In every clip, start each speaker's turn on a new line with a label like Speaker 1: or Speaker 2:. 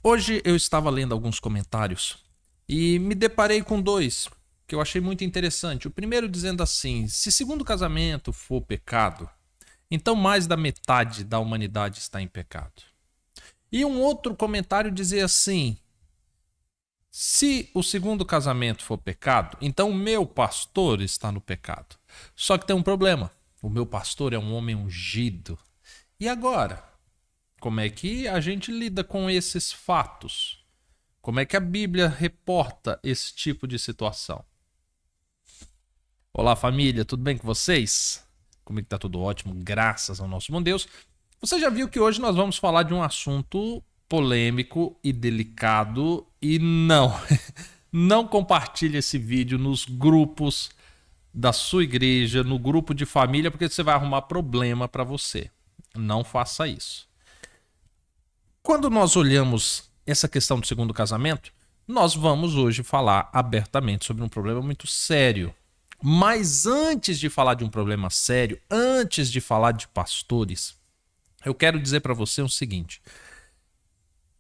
Speaker 1: Hoje eu estava lendo alguns comentários e me deparei com dois que eu achei muito interessante. O primeiro dizendo assim: se segundo casamento for pecado, então mais da metade da humanidade está em pecado. E um outro comentário dizia assim: se o segundo casamento for pecado, então o meu pastor está no pecado. Só que tem um problema: o meu pastor é um homem ungido. E agora? Como é que a gente lida com esses fatos? Como é que a Bíblia reporta esse tipo de situação? Olá, família, tudo bem com vocês? Comigo tá tudo ótimo, graças ao nosso bom Deus. Você já viu que hoje nós vamos falar de um assunto polêmico e delicado e não compartilhe esse vídeo nos grupos da sua igreja, no grupo de família, porque você vai arrumar problema para você. Não faça isso. Quando nós olhamos essa questão do segundo casamento, nós vamos hoje falar abertamente sobre um problema muito sério. Mas antes de falar de um problema sério, antes de falar de pastores, eu quero dizer para você o seguinte: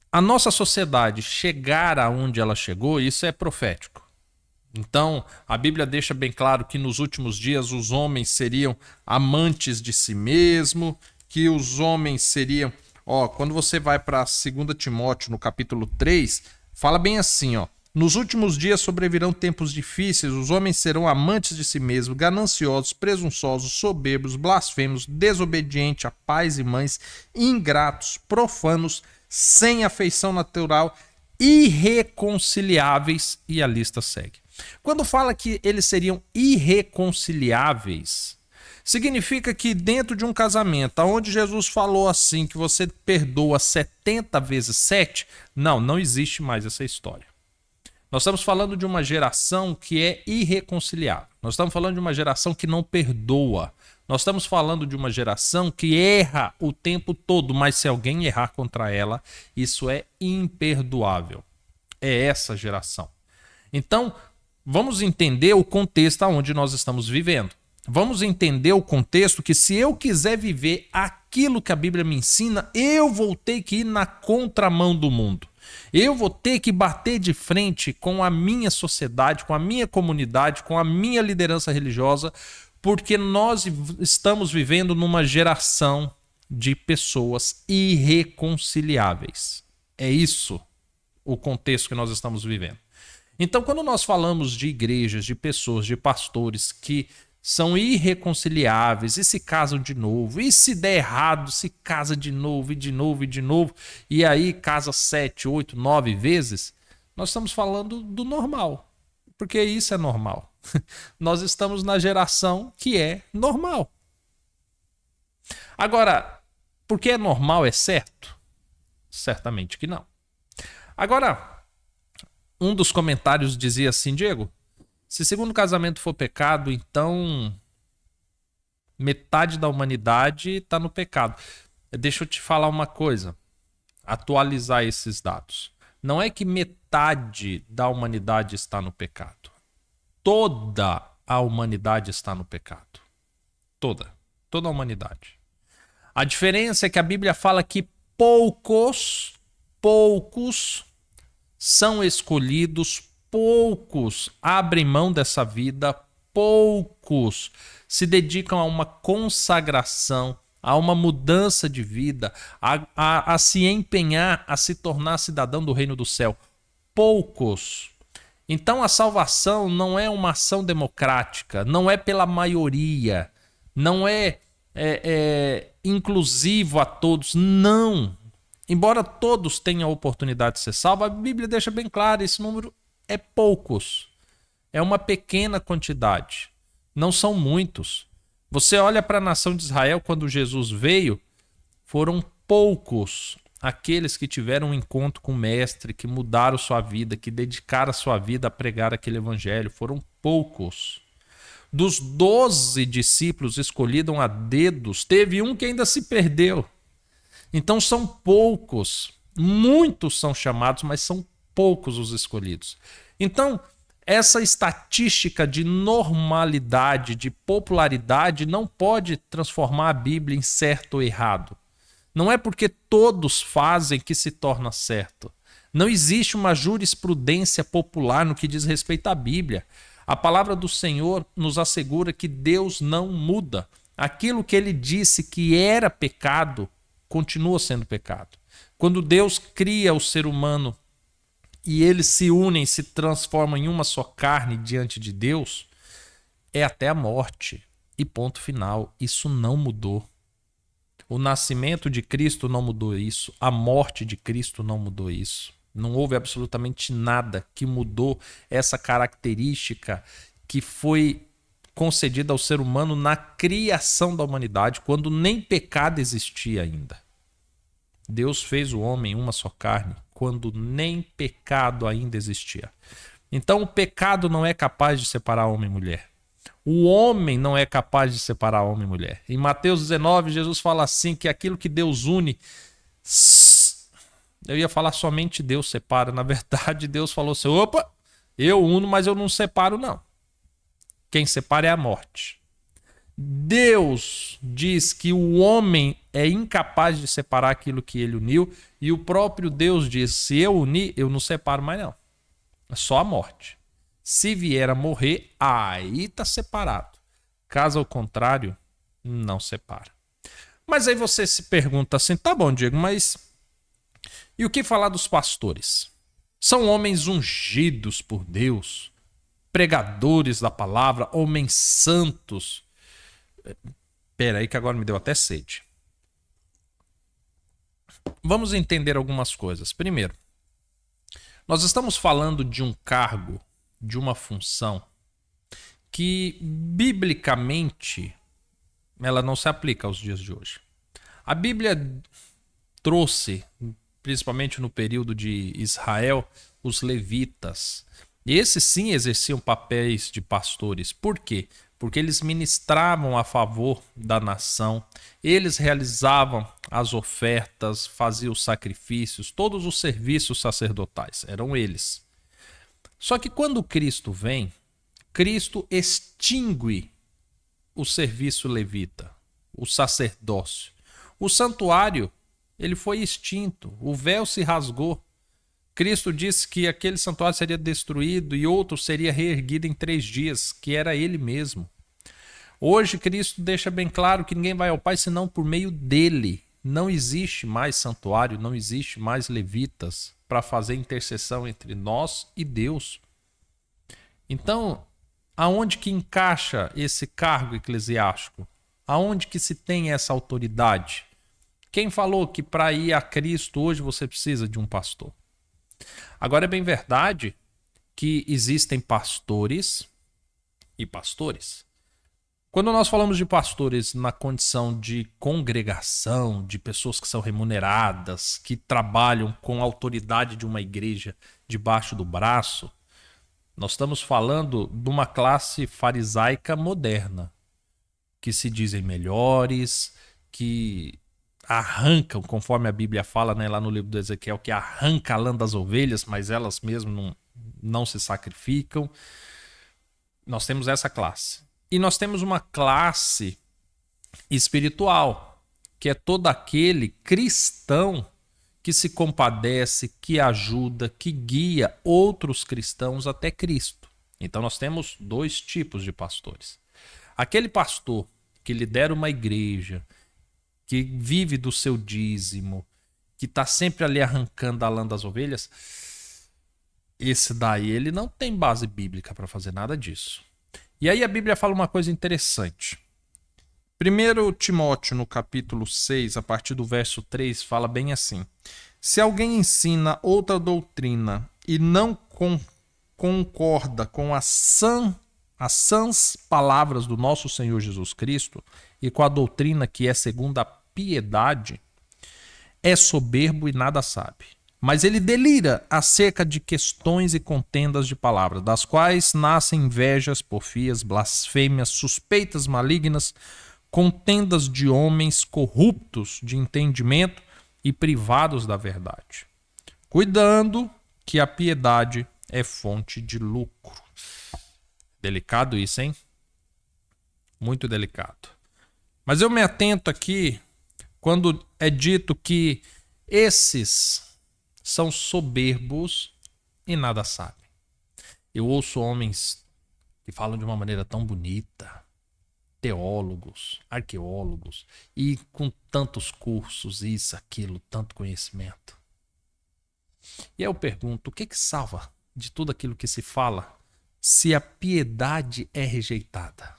Speaker 1: a nossa sociedade chegar aonde ela chegou, isso é profético. Então, a Bíblia deixa bem claro que nos últimos dias os homens seriam amantes de si mesmo, que os homens seriam... quando você vai para 2 Timóteo, no capítulo 3, fala bem assim, nos últimos dias sobrevirão tempos difíceis, os homens serão amantes de si mesmos, gananciosos, presunçosos, soberbos, blasfemos, desobedientes a pais e mães, ingratos, profanos, sem afeição natural, irreconciliáveis, e a lista segue. Quando fala que eles seriam irreconciliáveis, significa que dentro de um casamento, onde Jesus falou assim, que você perdoa 70 vezes 7, não existe mais essa história. Nós estamos falando de uma geração que é irreconciliável. Nós estamos falando de uma geração que não perdoa. Nós estamos falando de uma geração que erra o tempo todo, mas se alguém errar contra ela, isso é imperdoável. É essa geração. Então, vamos entender o contexto onde nós estamos vivendo. Vamos entender o contexto que se eu quiser viver aquilo que a Bíblia me ensina, eu vou ter que ir na contramão do mundo. Eu vou ter que bater de frente com a minha sociedade, com a minha comunidade, com a minha liderança religiosa, porque nós estamos vivendo numa geração de pessoas irreconciliáveis. É isso o contexto que nós estamos vivendo. Então, quando nós falamos de igrejas, de pessoas, de pastores que são irreconciliáveis e se casam de novo, e se der errado, se casa de novo, e de novo, e de novo, e aí casa 7, 8, 9 vezes, nós estamos falando do normal, porque isso é normal. Nós estamos na geração que é normal. Agora, porque é normal é certo? Certamente que não. Agora, um dos comentários dizia assim: Diego, se segundo casamento for pecado, então metade da humanidade está no pecado. Deixa eu te falar uma coisa, atualizar esses dados. Não é que metade da humanidade está no pecado. Toda a humanidade está no pecado. Toda a humanidade. A diferença é que a Bíblia fala que poucos são escolhidos, poucos abrem mão dessa vida, poucos se dedicam a uma consagração, a uma mudança de vida, a se empenhar a se tornar cidadão do reino do céu. Poucos. Então a salvação não é uma ação democrática, não é pela maioria, não é inclusivo a todos, não. Embora todos tenham a oportunidade de ser salvos, a Bíblia deixa bem claro, esse número é poucos. É uma pequena quantidade. Não são muitos. Você olha para a nação de Israel, quando Jesus veio, foram poucos aqueles que tiveram um encontro com o Mestre, que mudaram sua vida, que dedicaram a sua vida a pregar aquele evangelho. Foram poucos. Dos 12 discípulos escolhidos a dedos, teve um que ainda se perdeu. Então são poucos. Muitos são chamados, mas são poucos os escolhidos. Então, essa estatística de normalidade, de popularidade, não pode transformar a Bíblia em certo ou errado. Não é porque todos fazem que se torna certo. Não existe uma jurisprudência popular no que diz respeito à Bíblia. A palavra do Senhor nos assegura que Deus não muda. Aquilo que ele disse que era pecado, continua sendo pecado. Quando Deus cria o ser humano e eles se unem, se transformam em uma só carne diante de Deus, é até a morte. E ponto final. Isso não mudou. O nascimento de Cristo não mudou isso. A morte de Cristo não mudou isso. Não houve absolutamente nada que mudou essa característica que foi concedida ao ser humano na criação da humanidade, quando nem pecado existia ainda. Deus fez o homem uma só carne, quando nem pecado ainda existia. Então o pecado não é capaz de separar homem e mulher. O homem não é capaz de separar homem e mulher. Em Mateus 19, Jesus fala assim, que aquilo que Deus une, eu ia falar somente Deus separa. Na verdade, Deus falou assim, opa, eu uno, mas eu não separo não. Quem separa é a morte. Deus diz que o homem é incapaz de separar aquilo que ele uniu, e o próprio Deus diz, se eu unir, eu não separo mais não. É só a morte. Se vier a morrer, aí está separado. Caso ao contrário, não separa. Mas aí você se pergunta assim, tá bom, Diego, mas e o que falar dos pastores? São homens ungidos por Deus, pregadores da palavra, homens santos. Pera aí que agora me deu até sede. Vamos entender algumas coisas. Primeiro, nós estamos falando de um cargo, de uma função que, biblicamente, ela não se aplica aos dias de hoje. A Bíblia trouxe, principalmente no período de Israel, os levitas. E esses sim exerciam papéis de pastores. Por quê? Porque eles ministravam a favor da nação, eles realizavam as ofertas, faziam os sacrifícios, todos os serviços sacerdotais, eram eles. Só que quando Cristo vem, Cristo extingue o serviço levita, o sacerdócio. O santuário, ele foi extinto, o véu se rasgou. Cristo disse que aquele santuário seria destruído e outro seria reerguido em 3 dias, que era ele mesmo. Hoje, Cristo deixa bem claro que ninguém vai ao Pai senão por meio dele. Não existe mais santuário, não existe mais levitas para fazer intercessão entre nós e Deus. Então, aonde que encaixa esse cargo eclesiástico? Aonde que se tem essa autoridade? Quem falou que para ir a Cristo hoje você precisa de um pastor? Agora é bem verdade que existem pastores e pastores. Quando nós falamos de pastores na condição de congregação, de pessoas que são remuneradas, que trabalham com a autoridade de uma igreja debaixo do braço, nós estamos falando de uma classe farisaica moderna, que se dizem melhores, que arrancam, conforme a Bíblia fala, né, lá no livro do Ezequiel, que arranca a lã das ovelhas, mas elas mesmo não se sacrificam. Nós temos essa classe. E nós temos uma classe espiritual, que é todo aquele cristão que se compadece, que ajuda, que guia outros cristãos até Cristo. Então nós temos 2 tipos de pastores. Aquele pastor que lidera uma igreja, que vive do seu dízimo, que está sempre ali arrancando a lã das ovelhas, esse daí ele não tem base bíblica para fazer nada disso. E aí a Bíblia fala uma coisa interessante. 1 Timóteo, no capítulo 6, a partir do verso 3, fala bem assim: se alguém ensina outra doutrina e não concorda com as sãs palavras do nosso Senhor Jesus Cristo e com a doutrina que é segundo a piedade, é soberbo e nada sabe. Mas ele delira acerca de questões e contendas de palavras, das quais nascem invejas, porfias, blasfêmias, suspeitas malignas, contendas de homens corruptos de entendimento e privados da verdade. Cuidando que a piedade é fonte de lucro. Delicado isso, hein? Muito delicado. Mas eu me atento aqui quando é dito que esses são soberbos e nada sabem. Eu ouço homens que falam de uma maneira tão bonita, teólogos, arqueólogos, e com tantos cursos, isso, aquilo, tanto conhecimento. E aí eu pergunto, o que salva de tudo aquilo que se fala se a piedade é rejeitada?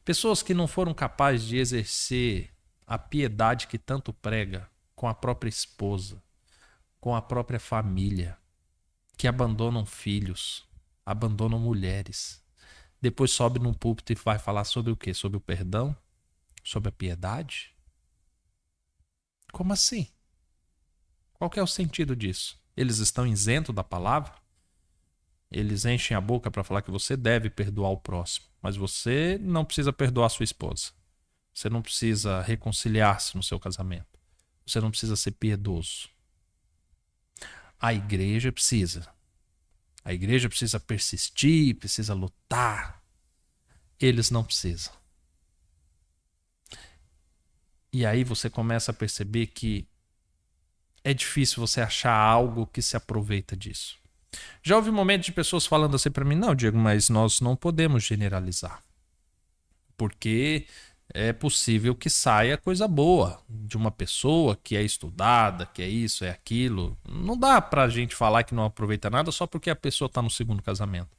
Speaker 1: Pessoas que não foram capazes de exercer a piedade que tanto prega com a própria esposa, com a própria família, que abandonam filhos, abandonam mulheres. Depois sobe num púlpito e vai falar sobre o quê? Sobre o perdão? Sobre a piedade? Como assim? Qual que é o sentido disso? Eles estão isentos da palavra? Eles enchem a boca para falar que você deve perdoar o próximo, mas você não precisa perdoar sua esposa. Você não precisa reconciliar-se no seu casamento. Você não precisa ser piedoso. A igreja precisa. A igreja precisa persistir, precisa lutar. Eles não precisam. E aí você começa a perceber que é difícil você achar algo que se aproveita disso. Já houve momentos de pessoas falando assim para mim, não, Diego, mas nós não podemos generalizar. Porque é possível que saia coisa boa de uma pessoa que é estudada, que é isso, é aquilo. Não dá pra gente falar que não aproveita nada só porque a pessoa está no segundo casamento.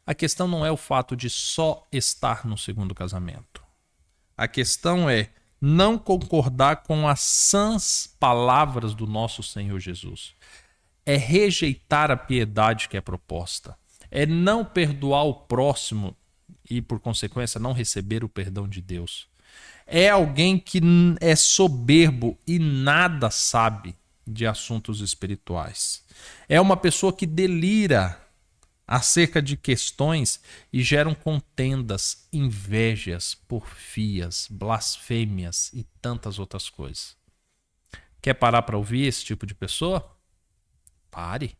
Speaker 1: A questão não é o fato de só estar no segundo casamento. A questão é não concordar com as sãs palavras do nosso Senhor Jesus. É rejeitar a piedade que é proposta. É não perdoar o próximo e, por consequência, não receber o perdão de Deus. É alguém que é soberbo e nada sabe de assuntos espirituais. É uma pessoa que delira acerca de questões e geram contendas, invejas, porfias, blasfêmias e tantas outras coisas. Quer parar para ouvir esse tipo de pessoa? Pare.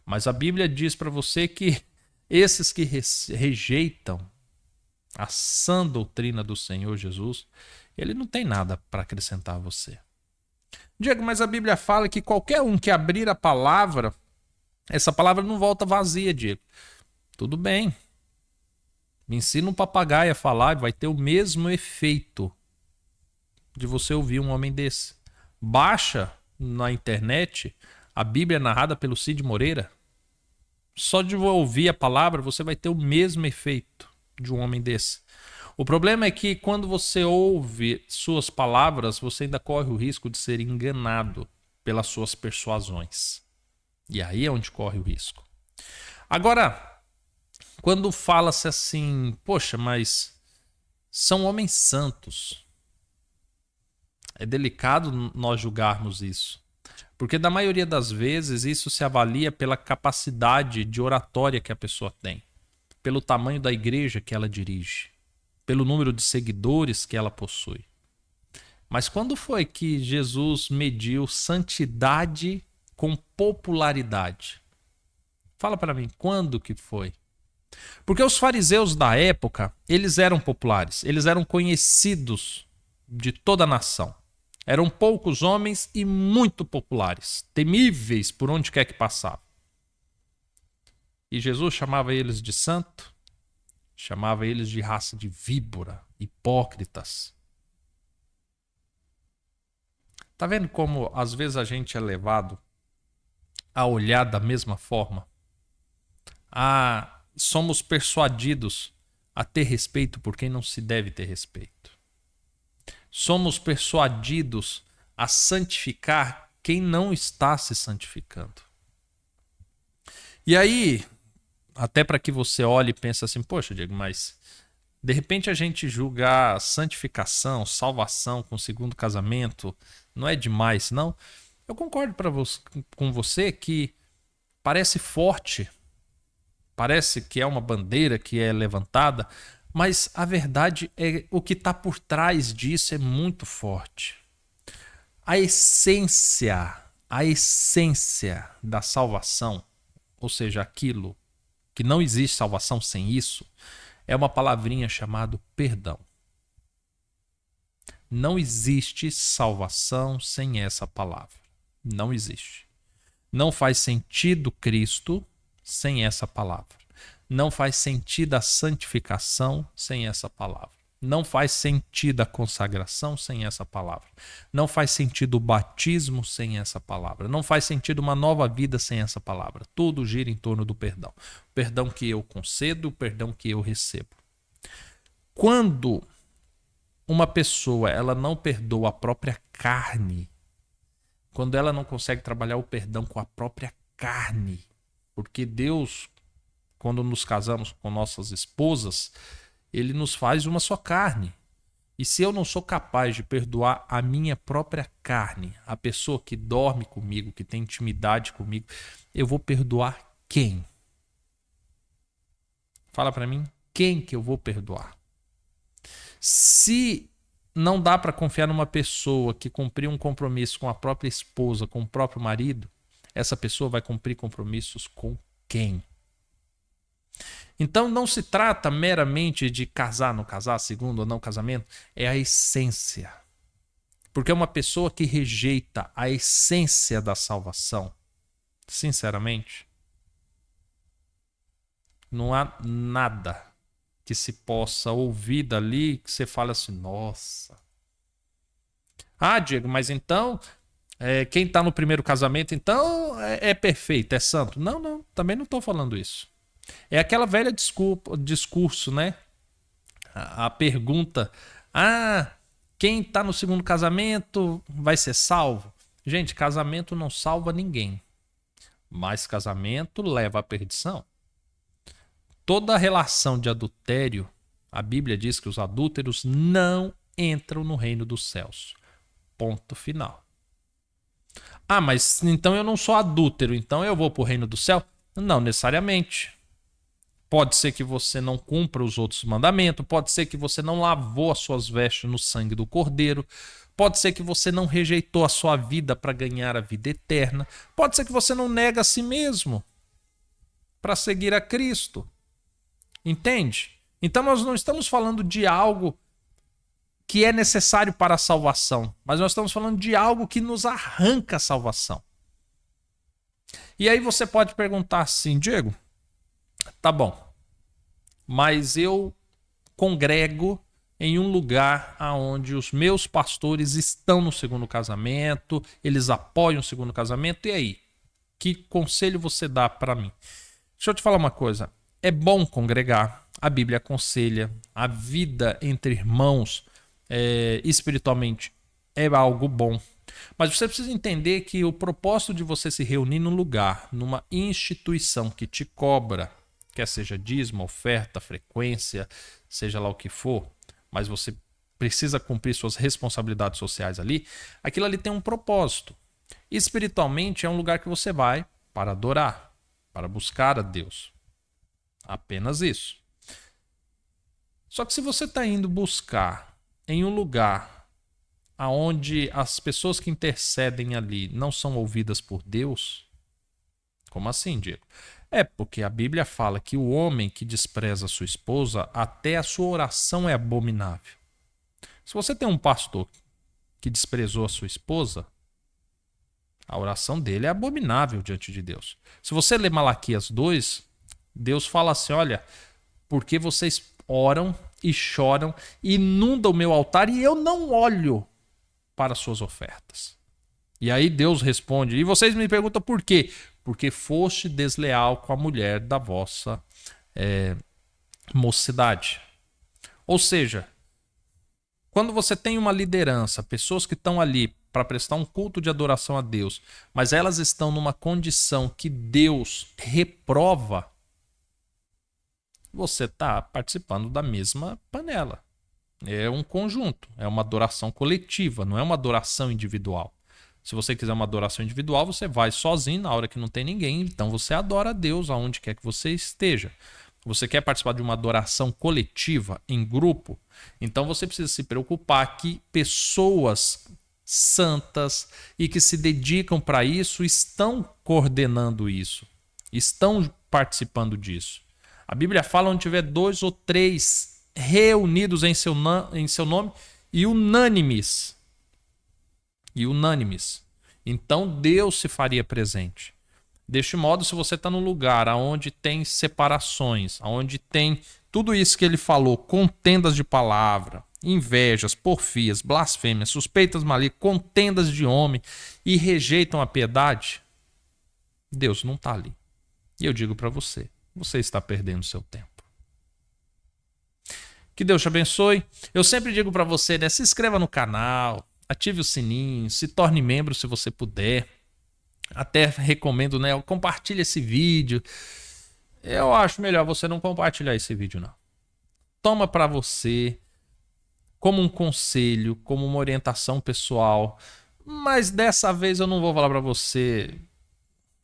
Speaker 1: Mas a Bíblia diz para você que esses que rejeitam a sã doutrina do Senhor Jesus, ele não tem nada para acrescentar a você. Diego, mas a Bíblia fala que qualquer um que abrir a palavra, essa palavra não volta vazia, Diego. Tudo bem. Me ensina um papagaio a falar e vai ter o mesmo efeito de você ouvir um homem desse. Baixa na internet a Bíblia narrada pelo Cid Moreira. Só de ouvir a palavra você vai ter o mesmo efeito de um homem desse. O problema é que quando você ouve suas palavras, você ainda corre o risco de ser enganado pelas suas persuasões. E aí é onde corre o risco. Agora, quando fala-se assim, poxa, mas são homens santos. É delicado nós julgarmos isso. Porque da maioria das vezes isso se avalia pela capacidade de oratória que a pessoa tem, pelo tamanho da igreja que ela dirige, pelo número de seguidores que ela possui. Mas quando foi que Jesus mediu santidade com popularidade? Fala para mim, quando que foi? Porque os fariseus da época, eles eram populares, eles eram conhecidos de toda a nação. Eram poucos homens e muito populares, temíveis por onde quer que passavam. E Jesus chamava eles de santo, chamava eles de raça de víbora, hipócritas. Tá vendo como às vezes a gente é levado a olhar da mesma forma? Somos persuadidos a ter respeito por quem não se deve ter respeito. Somos persuadidos a santificar quem não está se santificando. E aí, até para que você olhe e pense assim, poxa, Diego, mas de repente a gente julgar santificação, salvação com segundo casamento, não é demais, não? Eu concordo com você que parece forte, parece que é uma bandeira que é levantada, mas a verdade é o que está por trás disso é muito forte. A essência da salvação, ou seja, aquilo que não existe salvação sem isso, é uma palavrinha chamada perdão. Não existe salvação sem essa palavra. Não existe. Não faz sentido Cristo sem essa palavra. Não faz sentido a santificação sem essa palavra. Não faz sentido a consagração sem essa palavra. Não faz sentido o batismo sem essa palavra. Não faz sentido uma nova vida sem essa palavra. Tudo gira em torno do perdão. O perdão que eu concedo, o perdão que eu recebo. Quando uma pessoa ela não perdoa a própria carne, quando ela não consegue trabalhar o perdão com a própria carne, porque Deus, quando nos casamos com nossas esposas, Ele nos faz uma só carne. E se eu não sou capaz de perdoar a minha própria carne, a pessoa que dorme comigo, que tem intimidade comigo, eu vou perdoar quem? Fala para mim, quem que eu vou perdoar? Se não dá para confiar numa pessoa que cumpriu um compromisso com a própria esposa, com o próprio marido, essa pessoa vai cumprir compromissos com quem? Então não se trata meramente de casar, não casar, segundo ou não casamento, é a essência. Porque uma pessoa que rejeita a essência da salvação, sinceramente, não há nada que se possa ouvir dali que você fale assim, nossa. Ah, Diego, mas então quem está no primeiro casamento então é perfeito, é santo. Não, também não estou falando isso. É aquela velha discurso, né? A pergunta, quem está no segundo casamento vai ser salvo? Gente, casamento não salva ninguém, mas casamento leva à perdição. Toda relação de adultério, a Bíblia diz que os adúlteros não entram no reino dos céus. Ponto final. Ah, mas então eu não sou adúltero, então eu vou para o reino do céu? Não necessariamente. Pode ser que você não cumpra os outros mandamentos, pode ser que você não lavou as suas vestes no sangue do Cordeiro, pode ser que você não rejeitou a sua vida para ganhar a vida eterna, pode ser que você não nega a si mesmo para seguir a Cristo. Entende? Então nós não estamos falando de algo que é necessário para a salvação, mas nós estamos falando de algo que nos arranca a salvação. E aí você pode perguntar assim, Diego, tá bom, mas eu congrego em um lugar onde os meus pastores estão no segundo casamento, eles apoiam o segundo casamento, e aí? Que conselho você dá para mim? Deixa eu te falar uma coisa, é bom congregar, a Bíblia aconselha, a vida entre irmãos espiritualmente é algo bom. Mas você precisa entender que o propósito de você se reunir num lugar, numa instituição que te cobra, quer seja dízimo, oferta, frequência, seja lá o que for, mas você precisa cumprir suas responsabilidades sociais ali, aquilo ali tem um propósito. Espiritualmente é um lugar que você vai para adorar, para buscar a Deus. Apenas isso. Só que se você está indo buscar em um lugar onde as pessoas que intercedem ali não são ouvidas por Deus, como assim, Diego? É porque a Bíblia fala que o homem que despreza sua esposa, até a sua oração é abominável. Se você tem um pastor que desprezou a sua esposa, a oração dele é abominável diante de Deus. Se você ler Malaquias 2, Deus fala assim, olha, porque vocês oram e choram, e inundam o meu altar e eu não olho para suas ofertas. E aí Deus responde, e vocês me perguntam por quê? Porque foste desleal com a mulher da vossa mocidade. Ou seja, quando você tem uma liderança, pessoas que estão ali para prestar um culto de adoração a Deus, mas elas estão numa condição que Deus reprova, você está participando da mesma panela. É um conjunto, é uma adoração coletiva, não é uma adoração individual. Se você quiser uma adoração individual, você vai sozinho na hora que não tem ninguém, então você adora a Deus aonde quer que você esteja. Você quer participar de uma adoração coletiva, em grupo, então você precisa se preocupar que pessoas santas e que se dedicam para isso estão coordenando isso, estão participando disso. A Bíblia fala onde tiver 2 ou 3 reunidos em seu nome e unânimes. Então Deus se faria presente. Deste modo, se você está num lugar onde tem separações, onde tem tudo isso que ele falou, contendas de palavra, invejas, porfias, blasfêmias, suspeitas malignas, contendas de homem e rejeitam a piedade, Deus não está ali. E eu digo para você, você está perdendo seu tempo. Que Deus te abençoe. Eu sempre digo para você, né, se inscreva no canal, ative o sininho, se torne membro se você puder. Até recomendo, né, compartilhe esse vídeo. Eu acho melhor você não compartilhar esse vídeo, não. Toma para você como um conselho, como uma orientação pessoal. Mas dessa vez eu não vou falar para você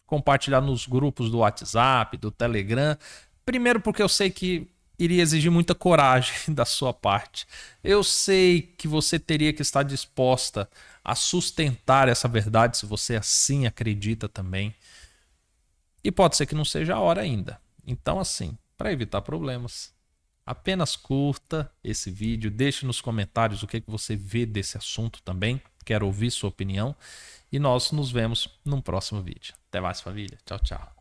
Speaker 1: compartilhar nos grupos do WhatsApp, do Telegram. Primeiro porque eu sei que iria exigir muita coragem da sua parte. Eu sei que você teria que estar disposta a sustentar essa verdade, se você assim acredita também. E pode ser que não seja a hora ainda. Então, assim, para evitar problemas, apenas curta esse vídeo, deixe nos comentários o que você vê desse assunto também. Quero ouvir sua opinião. E nós nos vemos num próximo vídeo. Até mais, família. Tchau, tchau.